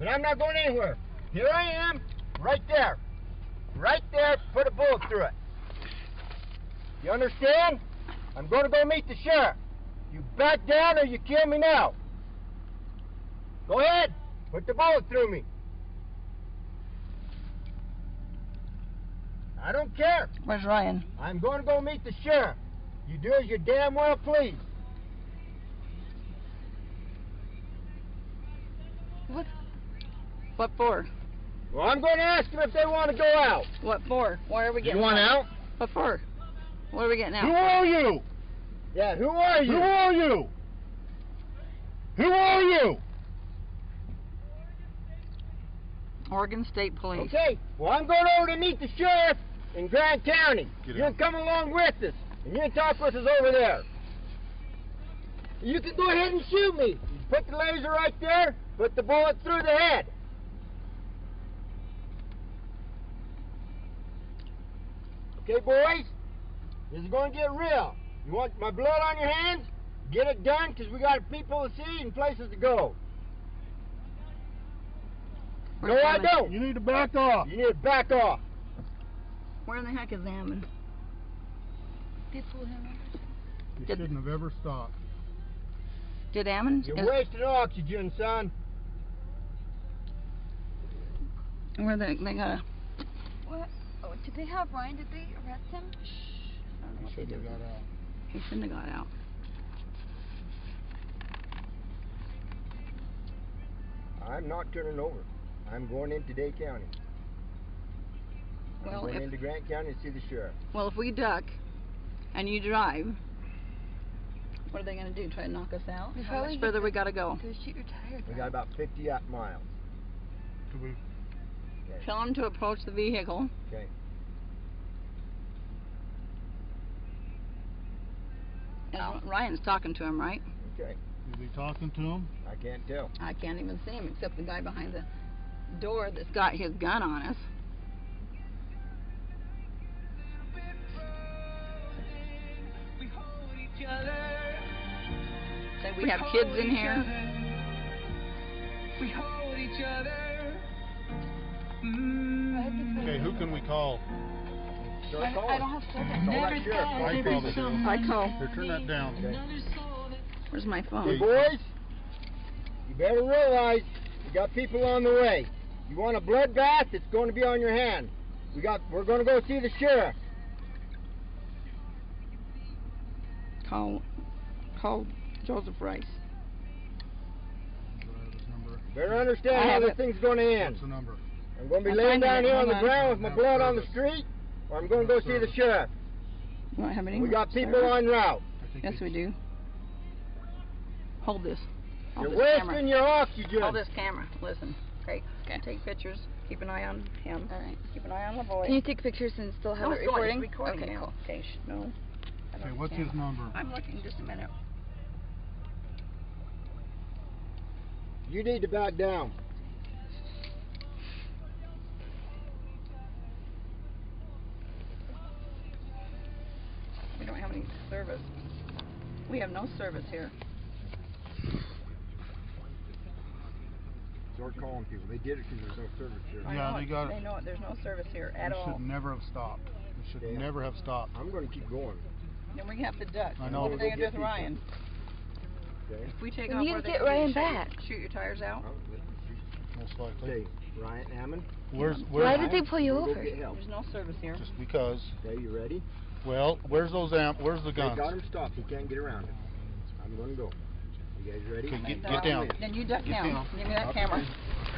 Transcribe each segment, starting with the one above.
But I'm not going anywhere. Here I am, right there. Right there, put a bullet through it. You understand? I'm going to go meet the sheriff. You back down or you kill me now. Go ahead, put the bullet through me. I don't care. Where's Ryan? I'm going to go meet the sheriff. You do as you damn well please. What for? Well, I'm going to ask them if they want to go out. What for? Why are we getting You want out? What for? What are we getting out? Who are you? Yeah, who are you? Who are you? Who are you? Oregon State Police. Okay, well, I'm going over to meet the sheriff in Grant County. You'll come along with us, and you can talk with us over there. You can go ahead and shoot me. You put the laser right there, put the bullet through the head. Okay, boys? This is going to get real. You want my blood on your hands? Get it done, because we got people to see and places to go. No, I don't. You need to back off. You need to back off. Where in the heck is Ammon? They pulled him over. You shouldn't have ever stopped. Did Ammon? You're wasting oxygen, son. Where they got a... What? Oh, did they have Ryan? Did they arrest him? I don't know what they Shouldn't did. have got out. He shouldn't have got out. I'm not turning over. I'm going into Day County. I'm going into Grant County to see the sheriff. Well, if we duck and you drive, what are they going to do? Try to knock us out? How much further we got to go? To shoot your tires. We got about 50 miles. Do we? Okay. Tell them to approach the vehicle. Okay. And Ryan's talking to him, right? Okay. Is he talking to him? I can't tell. I can't even see him except the guy behind the door that's got his gun on us. Say we have kids in here. We hold each other. Okay, who can we call? Start calling. I don't have service. Call that sheriff. I probably do. I call. Here, turn that down. Okay. Where's my phone? Hey, boys, you better realize you got people on the way. You want a bloodbath? It's going to be on your hand. We're going to go see the sheriff. Call Joseph Rice. Better understand how this thing's going to end. What's the number? I'm going to be laying down here on the ground with my blood on the street, or I'm going to go see the sheriff. You don't have any? We got people en route. Yes, we do. Hold this. You're wasting your oxygen. Hold this camera. Listen. Okay. Take pictures. Keep an eye on him. All right. Keep an eye on Lavoy. Can you take pictures and still have it recording? Recording Okay, now. cool. Okay. No. Okay, what's his number? I'm looking. Just a minute. You need to back down. We don't have any service. We have no service here. Start calling people. They did it because there's no service here. Yeah, they got it. They know it. There's no service here at We all. should never have stopped. We should never have stopped. I'm going to keep going. Then we have to duck. I know. What are they going to do with Ryan? Okay. If we take We off, need where to they get gonna do? Ryan Shoot your- back. Shoot your tires out. Most likely. Okay, Ryan Ammon. Why did they pull you We'll go over? get help. There's no service here. Just because. Okay, you ready? Well, where's those where's the They guns? got him stopped. He can't get around it. I'm going to go. You guys ready? Okay, get Duck. down. Then you duck Get down. down. Give me that camera.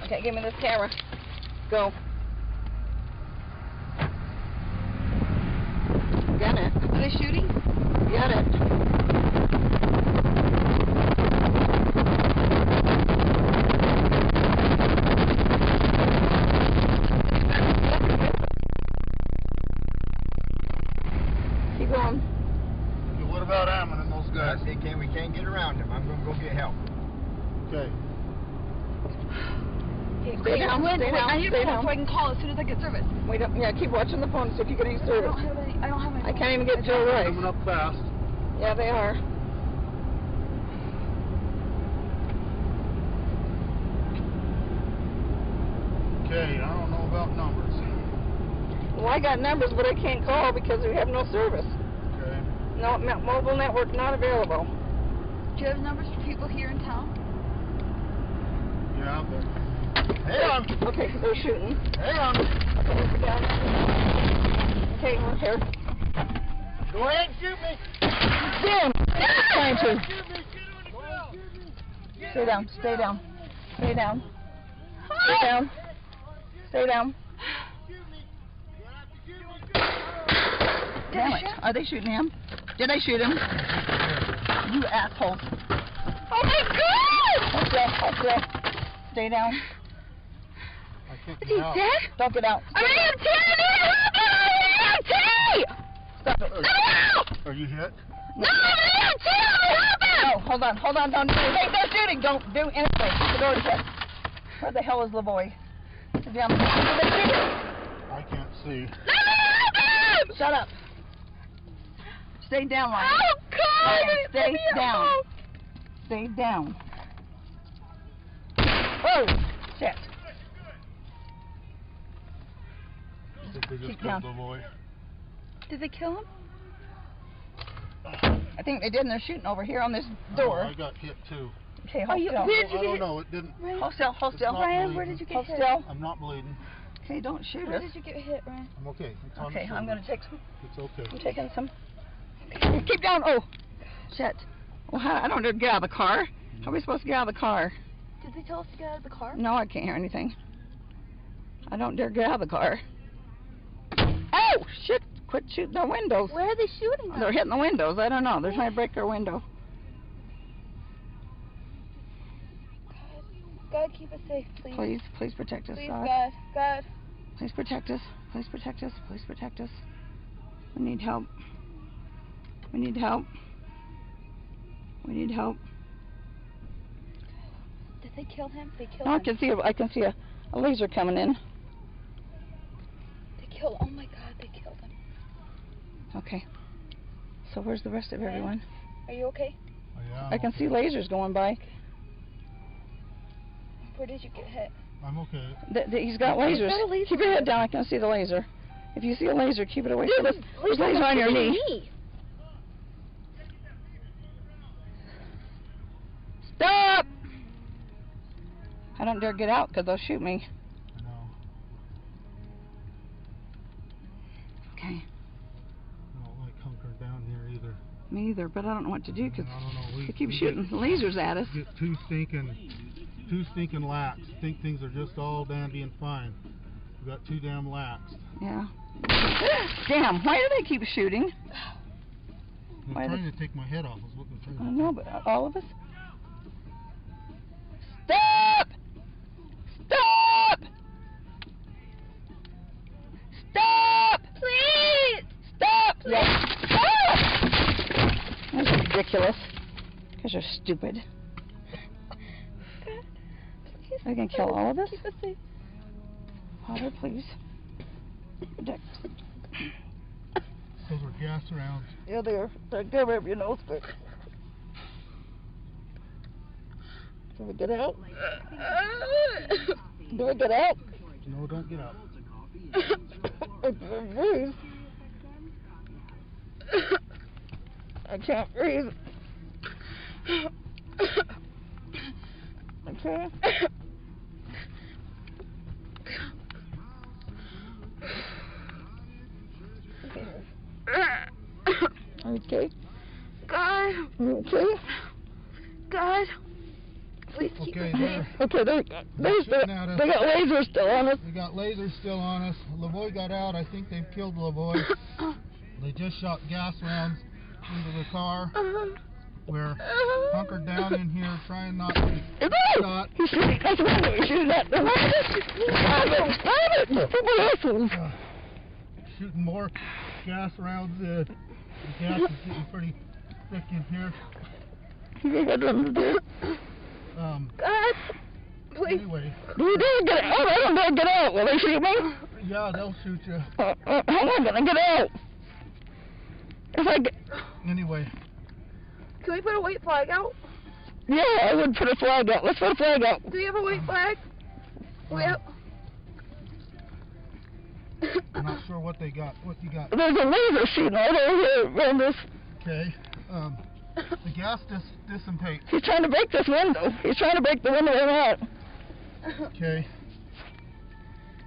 Okay, give me this camera. Go. Got it. Are they shooting? Got it. Keep going. Okay, what about Ammon and those guys? We can't get around him. I'm going to go get help. Okay. Stay down. Stay down. I need a Stay phone down. so I can call as soon as I get service. Wait up. Yeah, keep watching the phone to see if you get any I service. don't have any. I don't have any. I can't even get Joe Rice. Coming up fast. Yeah, they are. Okay, I don't know about numbers. Well, I got numbers, but I can't call because we have no service. Okay. No, mobile network not available. Do you have numbers for people here in town? Yeah, but Hang on. Okay, they're shooting. Hang on. Okay, we're here. Go ahead and shoot me. Damn! Trying to. Shoot me. Stay down, stay down. Stay down. Stay down. Stay down. Damn it. Are they shooting him? Did they shoot him? You assholes. Oh my God! Hold still, hold still. Stay down. I can't Is get he out. dead? Don't get out. I'm EMT! Stop it. No! Are you hit? No, I'm EMT! No, hold on, don't do anything. Hey, they're shooting. Don't do anything. Keep the door shut. Where the hell is Lavoy? They're shooting. I can't see. Shut up. Stay down, Ryan. Oh, God! Ryan, stay Leave me down. alone. Stay down. Oh, shit. I think they just Keep killed down. the boy. Did they kill him? I think they did, and they're shooting over here on this door. Oh, I got hit too. Okay, hold still. I don't know. It didn't. Hold still, hold still. It's not Ryan, where bleeding. did you get Hold hit? still. I'm not bleeding. Okay, don't shoot Where us. did you get hit, Ryan? I'm okay. It's on Okay, the I'm shoulder. gonna take some. It's okay. I'm taking some. Okay, keep down. Oh, shit. Well, I don't know. Get out of the car. How are we supposed to get out of the car? Did they tell us to get out of the car? No, I can't hear anything. I don't dare get out of the car. Oh, shit. Quit shooting the windows. Where are they shooting them? They're hitting the windows. I don't know. They're trying to break our window. God, keep us safe, please. Please protect us, Please, God. God. God. Please protect us. Please protect us. Please protect us. We need help. We need help. We need help. Did they kill him? They killed No, him. I can see a laser coming in. They killed. Oh my God, they killed him. Okay. So where's the rest of Ryan? everyone? Are you okay? Oh, yeah, I can see lasers going by. Where did you get hit? I'm okay. He's got lasers. got a laser. Keep your head down. I can see the laser. If you see a laser, keep it away from us. Dude, There's a laser on your knee. Stop! I don't dare get out because they'll shoot me. I know. Okay. I don't like hunkering down here either. Me either, but I don't know what to do because I don't know. they keep we shooting lasers at us. Get too stinking lax. Think things are just all dandy and fine. We got too damn lax. Yeah. Damn, why do they keep shooting? They're Why trying to take my head off. Is what they're I trying to know, do. but all of us? Stop! Stop! Stop! Please! Stop! Yes. Stop! That's ridiculous. Because you're stupid. Are they going to kill all of us? Keep us safe. Father, please. Protect. Those were gas rounds. Yeah, they're over your nose, but... Can we get out? Do we get out? No, don't get out. I can't breathe. I can't breathe. Okay. Okay. God. Okay. God. Please keep Okay, us there. safe. Okay, they got lasers still on us. We got lasers still on us. Lavoy got out. I think they've killed Lavoy. They just shot gas rounds into the car. We're hunkered down in here trying not to be shot. He's shooting at the window. He's shooting at the window. Stop it! People listen. Shooting more gas rounds in. The gas is getting pretty thick in here. You got nothing to do. God. Please. Anyway, You didn't get out. I don't dare get out. Will they shoot me? yeah, they'll shoot you. How am I gonna get out? If I get... Anyway, Can we put a white flag out? Yeah, I would put a flag out. Let's put a flag out. Do we have a white flag? We have... I'm not sure what they got. What you got? There's a laser shooting right over here around this. Okay. The gas dissipates. He's trying to break this window. He's trying to break the window in out. Okay.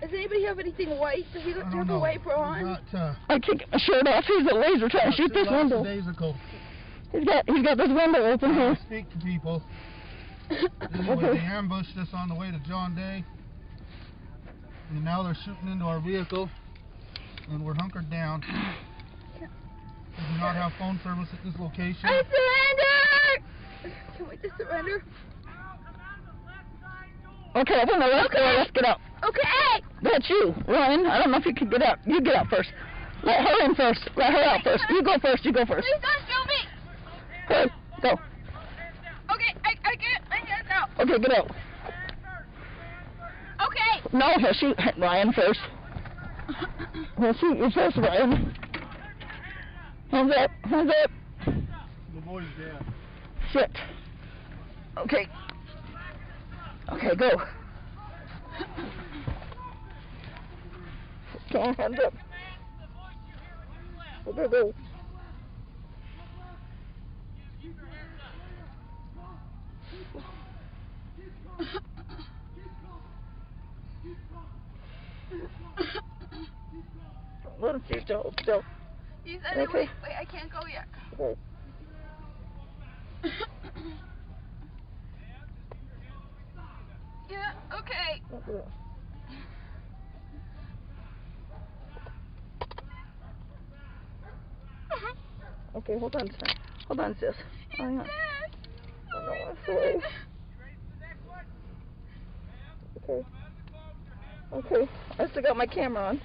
Does anybody have anything white? Does he I have don't a know. wiper on? I kick my shirt off. He's a laser trying to shoot this window. Daisical. He's got this window open here. Speak to people. Anyway, they ambushed us on the way to John Day. And now they're shooting into our vehicle. And we're hunkered down. We do not have phone service at this location. I surrender! Can we just surrender? Okay, open the left door. Let's get out. Okay! That's you, Ryan. I don't know if you can get out. You get out first. Let her in first. Let her out first. You go first. You go first. Please don't shoot me! Hey, go. Okay, I get out. Okay, get out. Okay! No, he'll shoot Ryan first. He'll shoot you first, Ryan. Hands up. Hands up. The boy's dead. Shit. Okay. Okay, go. Okay, hands up. Okay, go. Let him see still. You said Okay. wait, I can't go yet. Okay. Yeah, okay. Okay, hold on, son. Hold on, sis. Hang on. Oh, no, I'm sorry. Okay. Okay. I still got my camera on.